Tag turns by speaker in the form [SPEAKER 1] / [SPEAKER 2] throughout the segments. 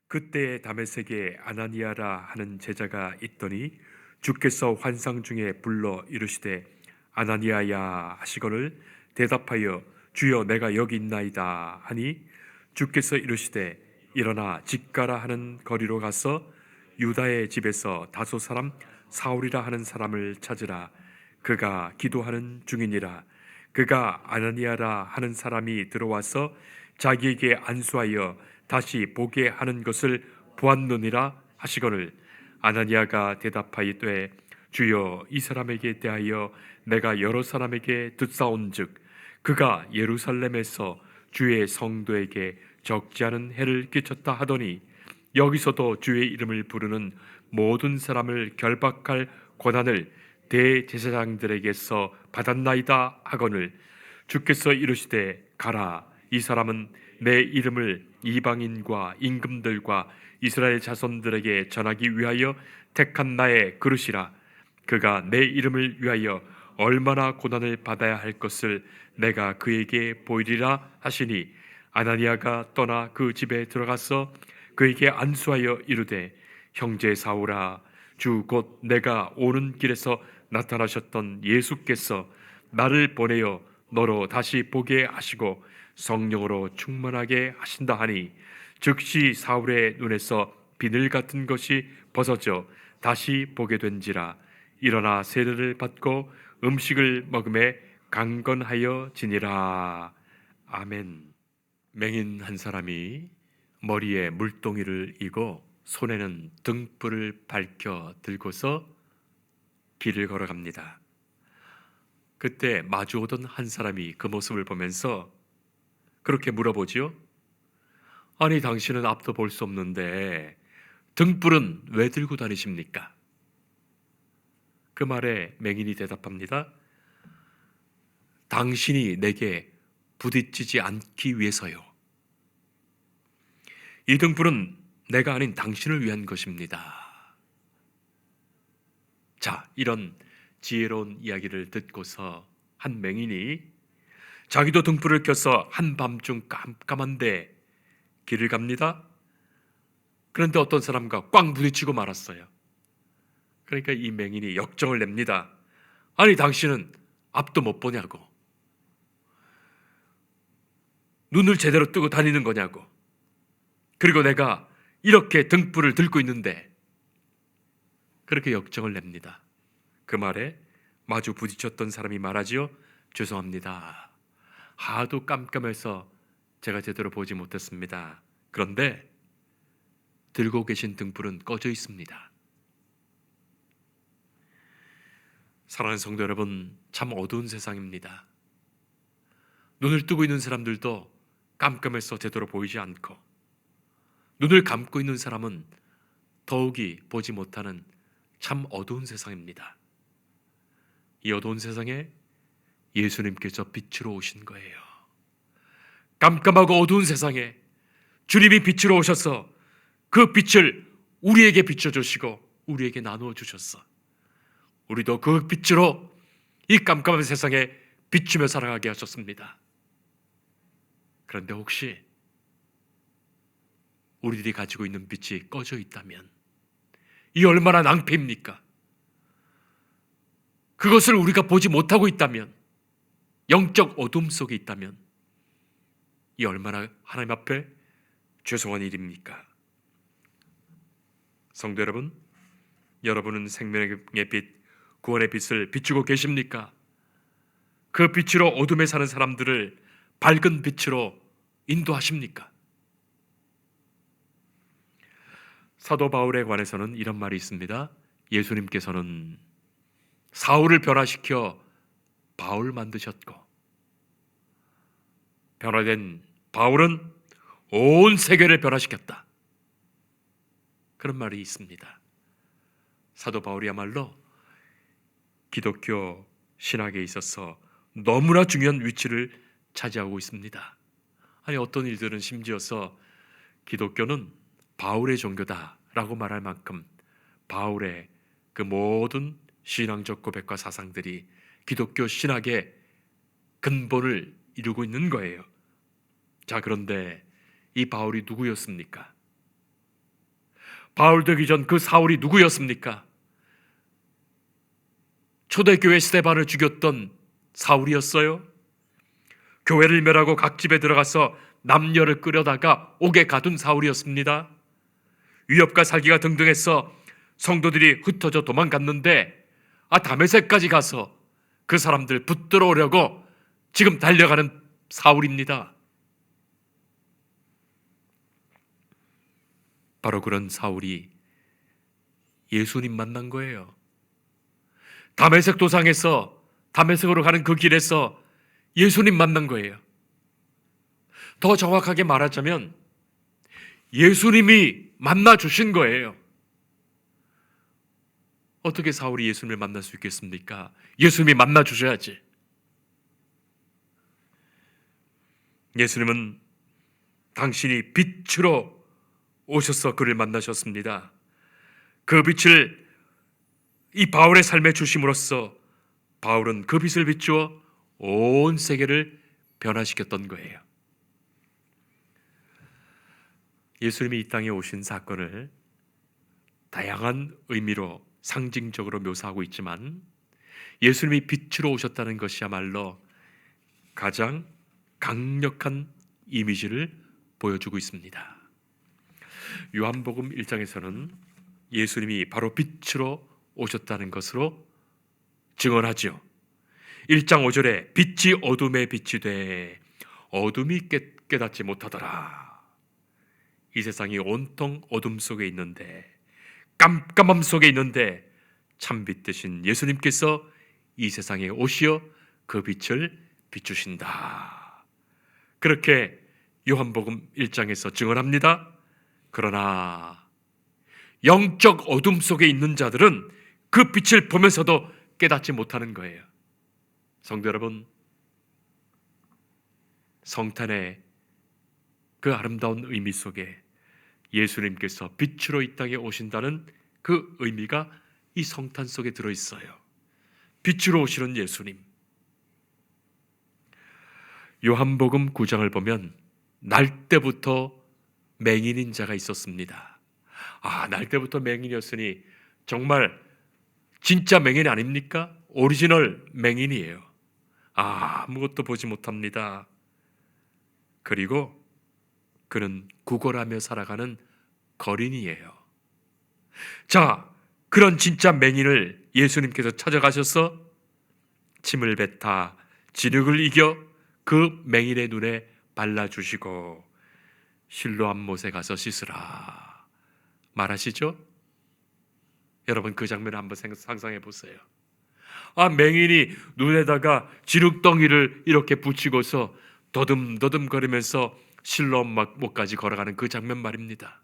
[SPEAKER 1] 그때에 다메섹에 아나니아라 하는 제자가 있더니 주께서 환상 중에 불러 이르시되 아나니아야 하시거늘 대답하여 주여 내가 여기 있나이다 하니 주께서 이르시되 일어나 집 가라 하는 거리로 가서 유다의 집에서 다소 사람 사울이라 하는 사람을 찾으라. 그가 기도하는 중이니라. 그가 아나니아라 하는 사람이 들어와서 자기에게 안수하여 다시 보게 하는 것을 보았느니라 하시거늘 아나니아가 대답하이되 주여 이 사람에게 대하여 내가 여러 사람에게 듣사온즉 그가 예루살렘에서 주의 성도에게 적지 않은 해를 끼쳤다 하더니 여기서도 주의 이름을 부르는 모든 사람을 결박할 권한을 대제사장들에게서 받았나이다 하거늘 주께서 이르시되 가라. 이 사람은 내 이름을 이방인과 임금들과 이스라엘 자손들에게 전하기 위하여 택한 나의 그릇이라. 그가 내 이름을 위하여 얼마나 고난을 받아야 할 것을 내가 그에게 보이리라 하시니 아나니아가 떠나 그 집에 들어가서 그에게 안수하여 이르되 형제 사울아 주 곧 내가 오는 길에서 나타나셨던 예수께서 나를 보내어 너로 다시 보게 하시고 성령으로 충만하게 하신다 하니 즉시 사울의 눈에서 비늘 같은 것이 벗어져 다시 보게 된지라. 일어나 세례를 받고 음식을 먹음에 강건하여 지니라. 아멘. 맹인 한 사람이 머리에 물동이를 이고 손에는 등불을 밝혀 들고서 길을 걸어갑니다. 그때 마주오던 한 사람이 그 모습을 보면서 그렇게 물어보지요. 아니 당신은 앞도 볼 수 없는데 등불은 왜 들고 다니십니까? 그 말에 맹인이 대답합니다. 당신이 내게 부딪히지 않기 위해서요. 이 등불은 내가 아닌 당신을 위한 것입니다. 자, 이런 지혜로운 이야기를 듣고서 한 맹인이 자기도 등불을 켜서 한밤중 깜깜한데 길을 갑니다. 그런데 어떤 사람과 꽝 부딪히고 말았어요. 그러니까 이 맹인이 역정을 냅니다. 아니 당신은 앞도 못 보냐고, 눈을 제대로 뜨고 다니는 거냐고, 그리고 내가 이렇게 등불을 들고 있는데, 그렇게 역정을 냅니다. 그 말에 마주 부딪혔던 사람이 말하지요. 죄송합니다. 하도 깜깜해서 제가 제대로 보지 못했습니다. 그런데 들고 계신 등불은 꺼져 있습니다. 사랑하는 성도 여러분, 참 어두운 세상입니다. 눈을 뜨고 있는 사람들도 깜깜해서 제대로 보이지 않고, 눈을 감고 있는 사람은 더욱이 보지 못하는 참 어두운 세상입니다. 이 어두운 세상에 예수님께서 빛으로 오신 거예요. 깜깜하고 어두운 세상에 주님이 빛으로 오셔서 그 빛을 우리에게 비춰주시고 우리에게 나누어 주셨어. 우리도 그 빛으로 이 깜깜한 세상에 비추며 살아가게 하셨습니다. 그런데 혹시 우리들이 가지고 있는 빛이 꺼져 있다면 이 얼마나 낭패입니까? 그것을 우리가 보지 못하고 있다면, 영적 어둠 속에 있다면 이 얼마나 하나님 앞에 죄송한 일입니까? 성도 여러분, 여러분은 생명의 빛, 구원의 빛을 비추고 계십니까? 그 빛으로 어둠에 사는 사람들을 밝은 빛으로 인도하십니까? 사도 바울에 관해서는 이런 말이 있습니다. 예수님께서는 사울을 변화시켜 바울 만드셨고 변화된 바울은 온 세계를 변화시켰다. 그런 말이 있습니다. 사도 바울이야말로 기독교 신학에 있어서 너무나 중요한 위치를 차지하고 있습니다. 아니 어떤 일들은 심지어서 기독교는 바울의 종교다라고 말할 만큼 바울의 그 모든 신앙적 고백과 사상들이 기독교 신학의 근본을 이루고 있는 거예요. 자, 그런데 이 바울이 누구였습니까? 바울 되기 전 그 사울이 누구였습니까? 초대교회 스데반을 죽였던 사울이었어요. 교회를 멸하고 각 집에 들어가서 남녀를 끌어다가 옥에 가둔 사울이었습니다. 위협과 살기가 등등해서 성도들이 흩어져 도망갔는데 다메섹까지 가서 그 사람들 붙들어 오려고 지금 달려가는 사울입니다. 바로 그런 사울이 예수님 만난 거예요. 다메섹 도상에서 다메섹으로 가는 그 길에서 예수님 만난 거예요. 더 정확하게 말하자면 예수님이 만나 주신 거예요. 어떻게 사울이 예수님을 만날 수 있겠습니까? 예수님이 만나 주셔야지. 예수님은 당신이 빛으로 오셔서 그를 만나셨습니다. 그 빛을 이 바울의 삶에 주심으로써 바울은 그 빛을 비추어 온 세계를 변화시켰던 거예요. 예수님이 이 땅에 오신 사건을 다양한 의미로 상징적으로 묘사하고 있지만 예수님이 빛으로 오셨다는 것이야말로 가장 강력한 이미지를 보여주고 있습니다. 요한복음 1장에서는 예수님이 바로 빛으로 오셨다는 것으로 증언하죠. 1장 5절에 빛이 어둠에 빛이 돼 어둠이 깨닫지 못하더라. 이 세상이 온통 어둠 속에 있는데, 깜깜함 속에 있는데 참빛 되신 예수님께서 이 세상에 오시어 그 빛을 비추신다. 그렇게 요한복음 1장에서 증언합니다. 그러나 영적 어둠 속에 있는 자들은 그 빛을 보면서도 깨닫지 못하는 거예요. 성도 여러분, 성탄의 그 아름다운 의미 속에 예수님께서 빛으로 이 땅에 오신다는 그 의미가 이 성탄 속에 들어있어요. 빛으로 오시는 예수님. 요한복음 9장을 보면 날 때부터 맹인인 자가 있었습니다. 날 때부터 맹인이었으니 정말 진짜 맹인 아닙니까? 오리지널 맹인이에요. 아무것도 보지 못합니다. 그리고 그는 구걸하며 살아가는 거린이에요. 자, 그런 진짜 맹인을 예수님께서 찾아가셔서 침을 뱉아 진흙을 이겨 그 맹인의 눈에 발라주시고 실로암 못에 가서 씻으라 말하시죠? 여러분, 그 장면을 한번 상상해 보세요. 맹인이 눈에다가 진흙덩이를 이렇게 붙이고서 더듬더듬 거리면서 실로암 못까지 걸어가는 그 장면 말입니다.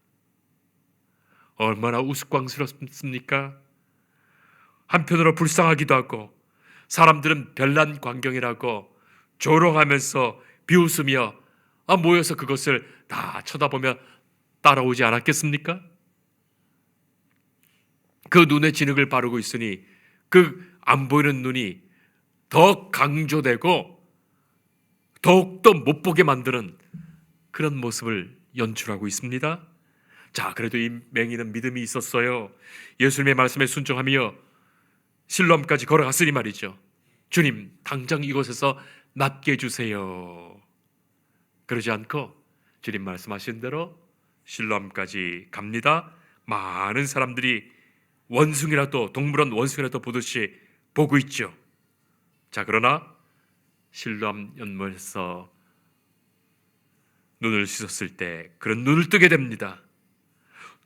[SPEAKER 1] 얼마나 우스꽝스럽습니까? 한편으로 불쌍하기도 하고, 사람들은 별난 광경이라고 조롱하면서 비웃으며 모여서 그것을 다 쳐다보며 따라오지 않았겠습니까? 그 눈에 진흙을 바르고 있으니 그 안 보이는 눈이 더 강조되고 더욱더 못 보게 만드는 그런 모습을 연출하고 있습니다. 자, 그래도 이 맹인은 믿음이 있었어요. 예수님의 말씀에 순종하며 실로암까지 걸어갔으니 말이죠. 주님, 당장 이곳에서 낫게 해주세요. 그러지 않고 주님 말씀하신 대로 실로암까지 갑니다. 많은 사람들이 원숭이라도, 동물원 원숭이라도 보듯이 보고 있죠. 자, 그러나 실로암 연못에서 눈을 씻었을 때 그런 눈을 뜨게 됩니다.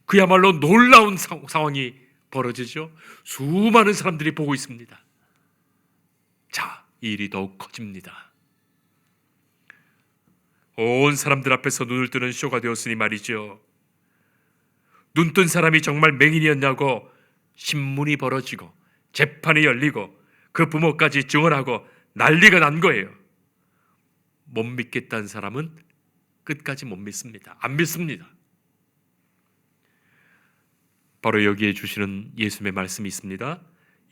[SPEAKER 1] 그야말로 놀라운 상황이 벌어지죠. 수많은 사람들이 보고 있습니다. 자, 이 일이 더욱 커집니다. 온 사람들 앞에서 눈을 뜨는 쇼가 되었으니 말이죠. 눈뜬 사람이 정말 맹인이었냐고 신문이 벌어지고 재판이 열리고 그 부모까지 증언하고 난리가 난 거예요. 못 믿겠다는 사람은 끝까지 못 믿습니다. 안 믿습니다. 바로 여기에 주시는 예수님의 말씀이 있습니다.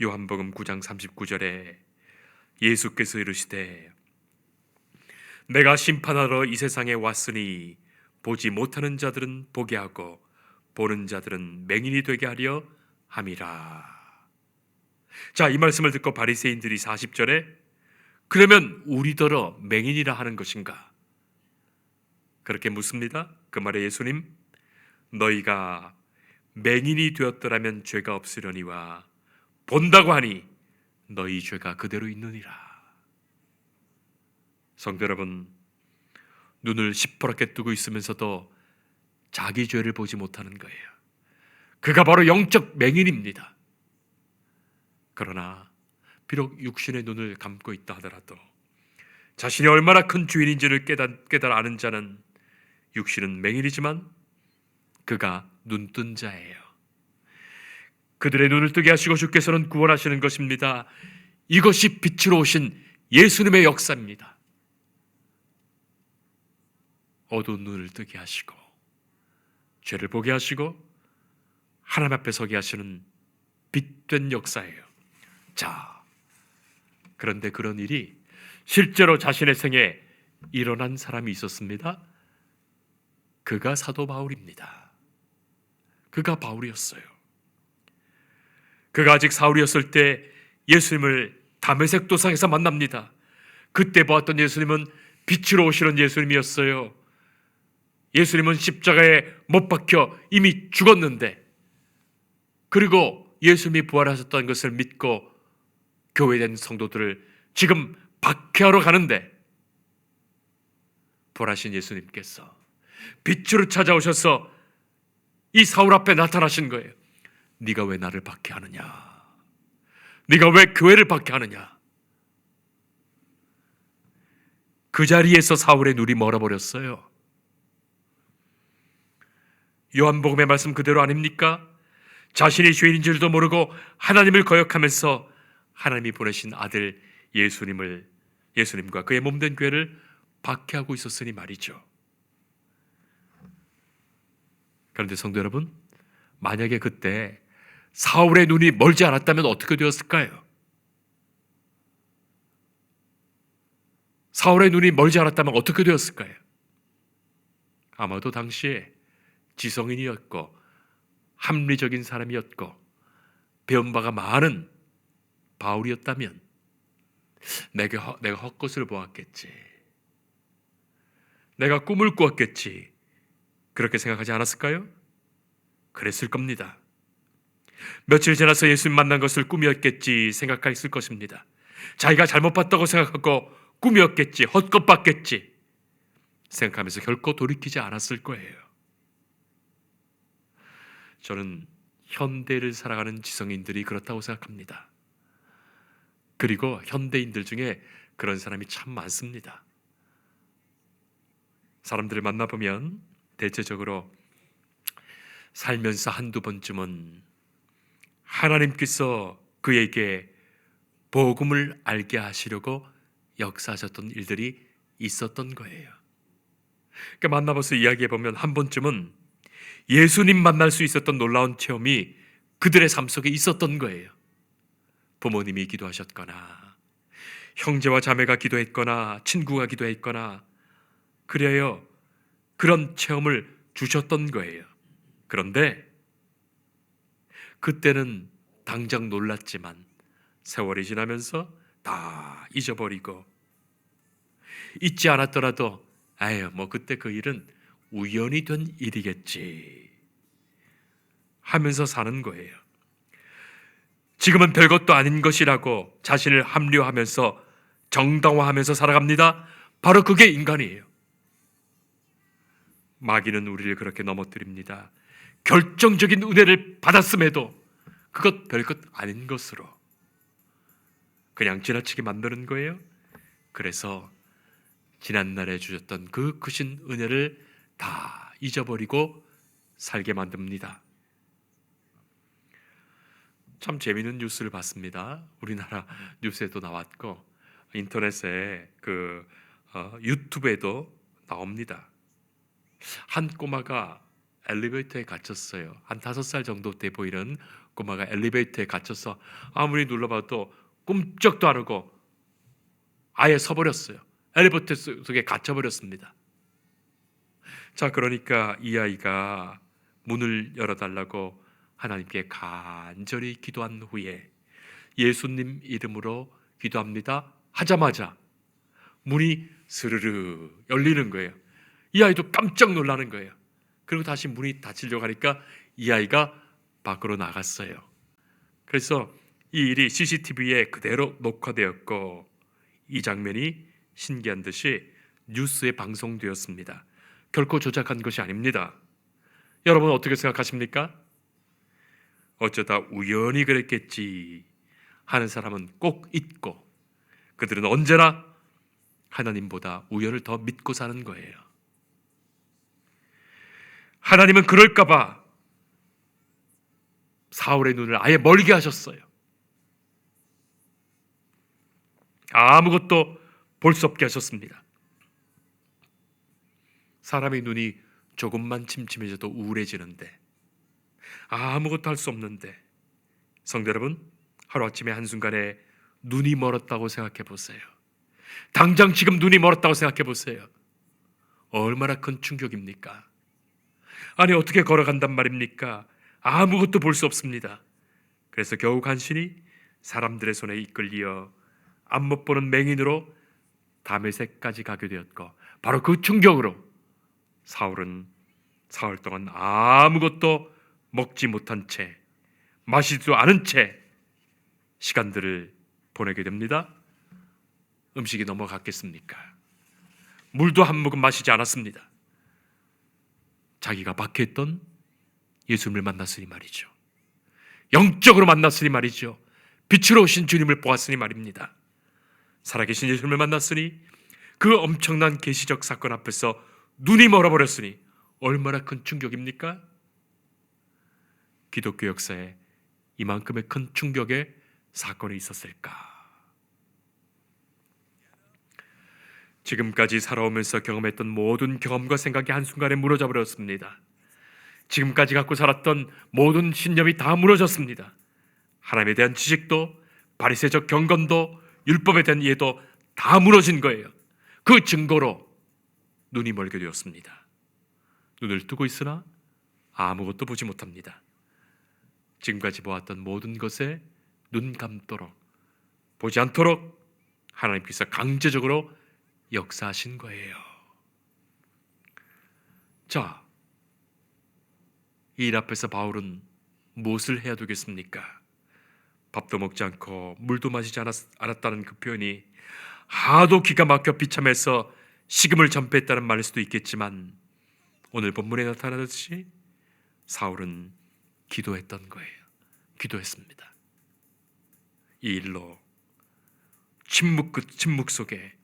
[SPEAKER 1] 요한복음 9장 39절에 예수께서 이르시되 내가 심판하러 이 세상에 왔으니 보지 못하는 자들은 보게 하고 보는 자들은 맹인이 되게 하려 함이라. 자, 이 말씀을 듣고 바리새인들이 40절에 그러면 우리더러 맹인이라 하는 것인가? 그렇게 묻습니다. 그 말에 예수님, 너희가 맹인이 되었더라면 죄가 없으려니와 본다고 하니 너희 죄가 그대로 있느니라. 성도 여러분, 눈을 시퍼렇게 뜨고 있으면서도 자기 죄를 보지 못하는 거예요. 그가 바로 영적 맹인입니다. 그러나 비록 육신의 눈을 감고 있다 하더라도 자신이 얼마나 큰 죄인인지를 깨달아 아는 자는 육신은 맹인이지만 그가 눈뜬 자예요. 그들의 눈을 뜨게 하시고 주께서는 구원하시는 것입니다. 이것이 빛으로 오신 예수님의 역사입니다. 어두운 눈을 뜨게 하시고 죄를 보게 하시고 하나님 앞에 서게 하시는 빛된 역사예요. 자, 그런데 그런 일이 실제로 자신의 생에 일어난 사람이 있었습니다. 그가 사도 바울입니다. 그가 바울이었어요. 그가 아직 사울이었을 때 예수님을 다메섹 도상에서 만납니다. 그때 보았던 예수님은 빛으로 오시는 예수님이었어요. 예수님은 십자가에 못 박혀 이미 죽었는데, 그리고 예수님이 부활하셨다는 것을 믿고 교회된 성도들을 지금 박해하러 가는데, 부활하신 예수님께서 빛으로 찾아오셔서 이 사울 앞에 나타나신 거예요. 네가 왜 나를 박해하느냐? 네가 왜 교회를 박해하느냐? 그 자리에서 사울의 눈이 멀어버렸어요. 요한복음의 말씀 그대로 아닙니까? 자신이 죄인인 줄도 모르고 하나님을 거역하면서 하나님이 보내신 아들 예수님과 그의 몸된 교회를 박해하고 있었으니 말이죠. 그런데 성도 여러분, 만약에 그때 사울의 눈이 멀지 않았다면 어떻게 되었을까요? 사울의 눈이 멀지 않았다면 어떻게 되었을까요? 아마도 당시에 지성인이었고 합리적인 사람이었고 배운 바가 많은 바울이었다면 내가 헛것을 보았겠지, 내가 꿈을 꾸었겠지, 그렇게 생각하지 않았을까요? 그랬을 겁니다. 며칠 지나서 예수님 만난 것을 꿈이었겠지 생각했을 것입니다. 자기가 잘못 봤다고 생각하고 꿈이었겠지, 헛것 봤겠지 생각하면서 결코 돌이키지 않았을 거예요. 저는 현대를 살아가는 지성인들이 그렇다고 생각합니다. 그리고 현대인들 중에 그런 사람이 참 많습니다. 사람들을 만나보면 대체적으로 살면서 한두 번쯤은 하나님께서 그에게 복음을 알게 하시려고 역사하셨던 일들이 있었던 거예요. 그러니까 만나봐서 이야기해보면 한 번쯤은 예수님 만날 수 있었던 놀라운 체험이 그들의 삶 속에 있었던 거예요. 부모님이 기도하셨거나 형제와 자매가 기도했거나 친구가 기도했거나 그래요, 그런 체험을 주셨던 거예요. 그런데 그때는 당장 놀랐지만 세월이 지나면서 다 잊어버리고, 잊지 않았더라도 아유 뭐 그때 그 일은 우연히 된 일이겠지 하면서 사는 거예요. 지금은 별것도 아닌 것이라고 자신을 합리화하면서 정당화하면서 살아갑니다. 바로 그게 인간이에요. 마귀는 우리를 그렇게 넘어뜨립니다. 결정적인 은혜를 받았음에도 그것 별것 아닌 것으로 그냥 지나치게 만드는 거예요. 그래서 지난날에 주셨던 그 크신 은혜를 다 잊어버리고 살게 만듭니다. 참 재미있는 뉴스를 봤습니다. 우리나라 뉴스에도 나왔고 인터넷에 유튜브에도 나옵니다. 한 꼬마가 엘리베이터에 갇혔어요. 한 5살 정도 돼 보이는 꼬마가 엘리베이터에 갇혀서 아무리 눌러봐도 꿈쩍도 안 하고 아예 서버렸어요. 엘리베이터 속에 갇혀버렸습니다. 자, 그러니까 이 아이가 문을 열어달라고 하나님께 간절히 기도한 후에 예수님 이름으로 기도합니다 하자마자 문이 스르르 열리는 거예요. 이 아이도 깜짝 놀라는 거예요. 그리고 다시 문이 닫히려고 하니까 이 아이가 밖으로 나갔어요. 그래서 이 일이 CCTV에 그대로 녹화되었고 이 장면이 신기한 듯이 뉴스에 방송되었습니다. 결코 조작한 것이 아닙니다. 여러분 어떻게 생각하십니까? 어쩌다 우연히 그랬겠지 하는 사람은 꼭 있고 그들은 언제나 하나님보다 우연을 더 믿고 사는 거예요. 하나님은 그럴까 봐 사울의 눈을 아예 멀게 하셨어요. 아무것도 볼 수 없게 하셨습니다. 사람의 눈이 조금만 침침해져도 우울해지는데 아무것도 할 수 없는데 성도 여러분, 하루아침에 한순간에 눈이 멀었다고 생각해 보세요. 당장 지금 눈이 멀었다고 생각해 보세요. 얼마나 큰 충격입니까? 아니 어떻게 걸어간단 말입니까? 아무것도 볼 수 없습니다. 그래서 겨우 간신히 사람들의 손에 이끌려 앞못 보는 맹인으로 다메섹까지 가게 되었고 바로 그 충격으로 사울은 사흘 동안 아무것도 먹지 못한 채 마시지도 않은 채 시간들을 보내게 됩니다. 음식이 넘어갔겠습니까? 물도 한 모금 마시지 않았습니다. 자기가 박해했던 예수님을 만났으니 말이죠. 영적으로 만났으니 말이죠. 빛으로 오신 주님을 보았으니 말입니다. 살아계신 예수님을 만났으니 그 엄청난 계시적 사건 앞에서 눈이 멀어버렸으니 얼마나 큰 충격입니까? 기독교 역사에 이만큼의 큰 충격의 사건이 있었을까? 지금까지 살아오면서 경험했던 모든 경험과 생각이 한순간에 무너져 버렸습니다. 지금까지 갖고 살았던 모든 신념이 다 무너졌습니다. 하나님에 대한 지식도 바리새적 경건도 율법에 대한 이해도 다 무너진 거예요. 그 증거로 눈이 멀게 되었습니다. 눈을 뜨고 있으나 아무것도 보지 못합니다. 지금까지 보았던 모든 것에 눈 감도록 보지 않도록 하나님께서 강제적으로 역사하신 거예요. 자, 이 일 앞에서 바울은 무엇을 해야 되겠습니까? 밥도 먹지 않고 물도 마시지 않았다는 그 표현이 하도 기가 막혀 비참해서 식음을 전폐했다는 말일 수도 있겠지만 오늘 본문에 나타나듯이 사울은 기도했던 거예요. 기도했습니다. 이 일로 침묵 속에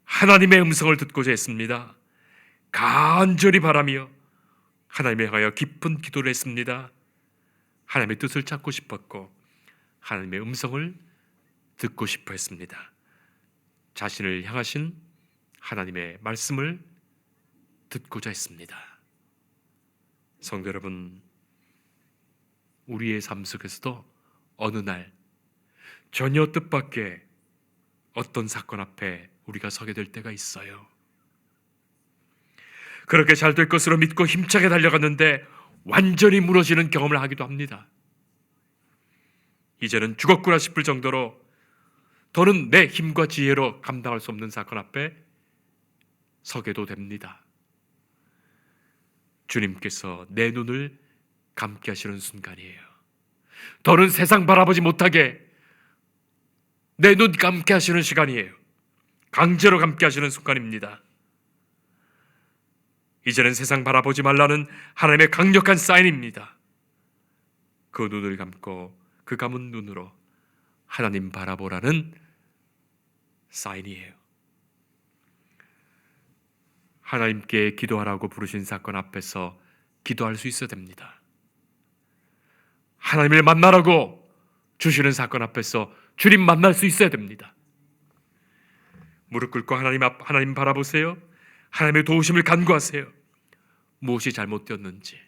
[SPEAKER 1] 하나님의 음성을 듣고자 했습니다. 간절히 바라며 하나님에 하여 깊은 기도를 했습니다. 하나님의 뜻을 찾고 싶었고 하나님의 음성을 듣고 싶어 했습니다. 자신을 향하신 하나님의 말씀을 듣고자 했습니다. 성도 여러분, 우리의 삶 속에서도 어느 날 전혀 뜻밖의 어떤 사건 앞에 우리가 서게 될 때가 있어요. 그렇게 잘 될 것으로 믿고 힘차게 달려갔는데 완전히 무너지는 경험을 하기도 합니다. 이제는 죽었구나 싶을 정도로 더는 내 힘과 지혜로 감당할 수 없는 사건 앞에 서게도 됩니다. 주님께서 내 눈을 감게 하시는 순간이에요. 더는 세상 바라보지 못하게 내 눈 감게 하시는 시간이에요. 강제로 감게 하시는 순간입니다. 이제는 세상 바라보지 말라는 하나님의 강력한 사인입니다. 그 눈을 감고 그 감은 눈으로 하나님 바라보라는 사인이에요. 하나님께 기도하라고 부르신 사건 앞에서 기도할 수 있어야 됩니다. 하나님을 만나라고 주시는 사건 앞에서 주님 만날 수 있어야 됩니다. 무릎 꿇고 하나님 바라보세요. 하나님의 도우심을 간구하세요. 무엇이 잘못되었는지,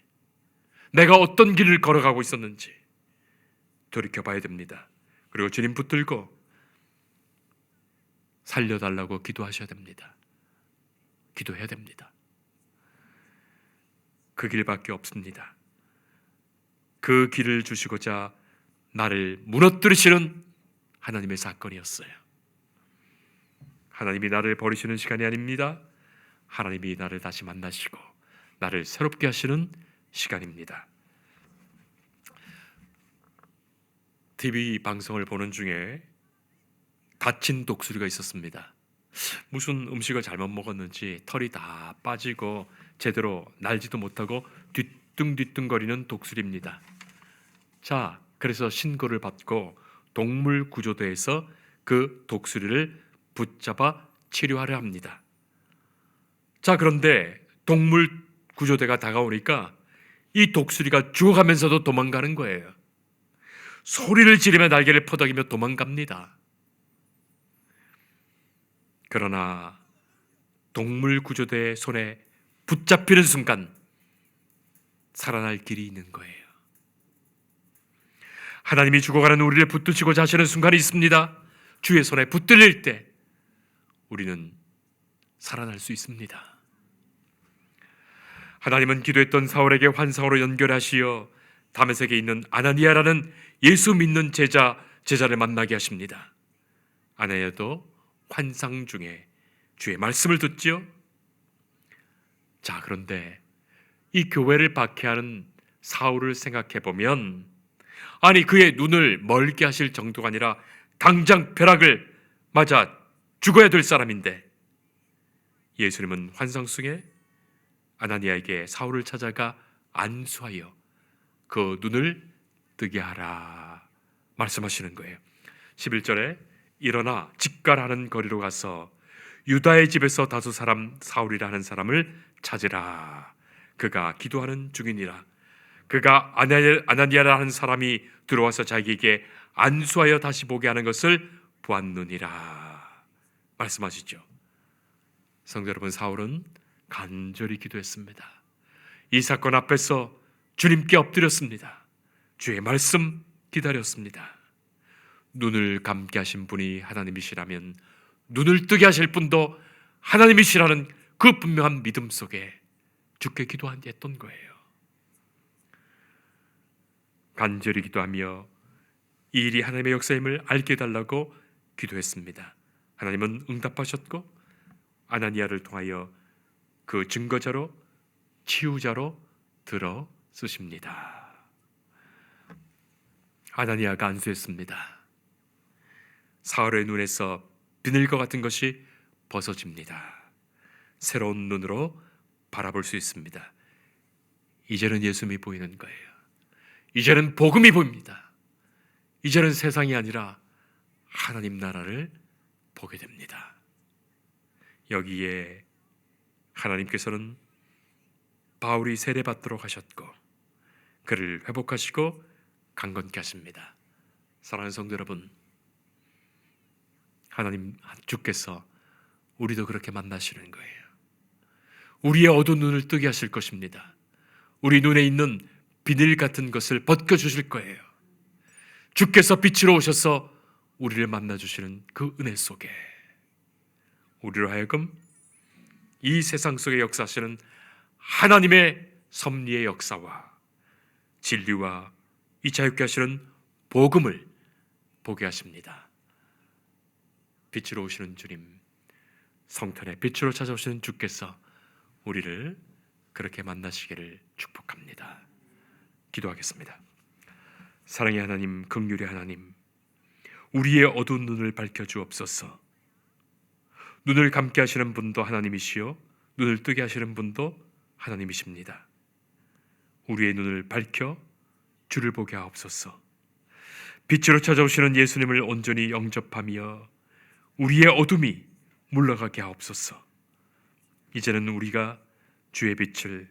[SPEAKER 1] 내가 어떤 길을 걸어가고 있었는지 돌이켜봐야 됩니다. 그리고 주님 붙들고 살려달라고 기도하셔야 됩니다. 기도해야 됩니다. 그 길밖에 없습니다. 그 길을 주시고자 나를 무너뜨리시는 하나님의 사건이었어요. 하나님이 나를 버리시는 시간이 아닙니다. 하나님이 나를 다시 만나시고 나를 새롭게 하시는 시간입니다. TV 방송을 보는 중에 다친 독수리가 있었습니다. 무슨 음식을 잘못 먹었는지 털이 다 빠지고 제대로 날지도 못하고 뒤뚱뒤뚱거리는 독수리입니다. 자, 그래서 신고를 받고 동물구조대에서 그 독수리를 붙잡아 치료하려 합니다. 자, 그런데 동물구조대가 다가오니까 이 독수리가 죽어가면서도 도망가는 거예요. 소리를 지르며 날개를 퍼덕이며 도망갑니다. 그러나 동물구조대의 손에 붙잡히는 순간 살아날 길이 있는 거예요. 하나님이 죽어가는 우리를 붙드시고자 하시는 순간이 있습니다. 주의 손에 붙들릴 때 우리는 살아날 수 있습니다. 하나님은 기도했던 사울에게 환상으로 연결하시어 다메섹에 있는 아나니아라는 예수 믿는 제자를 만나게 하십니다. 아나니아도 환상 중에 주의 말씀을 듣지요. 자, 그런데 이 교회를 박해하는 사울을 생각해 보면, 아니 그의 눈을 멀게 하실 정도가 아니라 당장 벼락을 맞아 죽어야 될 사람인데, 예수님은 환상 속에 아나니아에게 사울을 찾아가 안수하여 그 눈을 뜨게 하라 말씀하시는 거예요. 11절에 일어나 직가라는 거리로 가서 유다의 집에서 다소 사람 사울이라 하는 사람을 찾으라. 그가 기도하는 중이니라. 그가 아나니아라 하는 사람이 들어와서 자기에게 안수하여 다시 보게 하는 것을 보았느니라 말씀하시죠. 성도 여러분, 사울은 간절히 기도했습니다. 이 사건 앞에서 주님께 엎드렸습니다. 주의 말씀 기다렸습니다. 눈을 감게 하신 분이 하나님이시라면 눈을 뜨게 하실 분도 하나님이시라는 그 분명한 믿음 속에 주께 기도했던 거예요. 간절히 기도하며 이 일이 하나님의 역사임을 알게 해달라고 기도했습니다. 하나님은 응답하셨고 아나니아를 통하여 그 증거자로 치유자로 들어 쓰십니다. 아나니아가 안수했습니다. 사울의 눈에서 비늘과 같은 것이 벗어집니다. 새로운 눈으로 바라볼 수 있습니다. 이제는 예수님이 보이는 거예요. 이제는 복음이 보입니다. 이제는 세상이 아니라 하나님 나라를 보게 됩니다. 여기에 하나님께서는 바울이 세례받도록 하셨고 그를 회복하시고 강건케 하십니다. 사랑하는 성도 여러분, 하나님 주께서 우리도 그렇게 만나시는 거예요. 우리의 어두운 눈을 뜨게 하실 것입니다. 우리 눈에 있는 비늘 같은 것을 벗겨주실 거예요. 주께서 빛으로 오셔서 우리를 만나주시는 그 은혜 속에 우리로 하여금 이 세상 속에 역사하시는 하나님의 섭리의 역사와 진리와 이 자유케 하시는 복음을 보게 하십니다. 빛으로 오시는 주님, 성탄의 빛으로 찾아오시는 주께서 우리를 그렇게 만나시기를 축복합니다. 기도하겠습니다. 사랑의 하나님, 긍휼의 하나님, 우리의 어두운 눈을 밝혀주옵소서. 눈을 감게 하시는 분도 하나님이시요 눈을 뜨게 하시는 분도 하나님이십니다. 우리의 눈을 밝혀 주를 보게 하옵소서. 빛으로 찾아오시는 예수님을 온전히 영접하며 우리의 어둠이 물러가게 하옵소서. 이제는 우리가 주의 빛을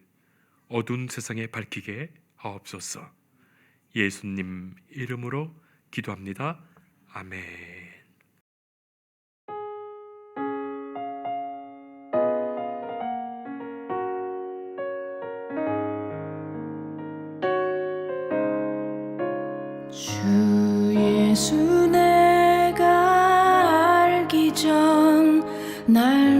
[SPEAKER 1] 어두운 세상에 밝히게 하옵소서. 예수님 이름으로 기도합니다. 아멘.
[SPEAKER 2] 주 예수 내가 알기 전 날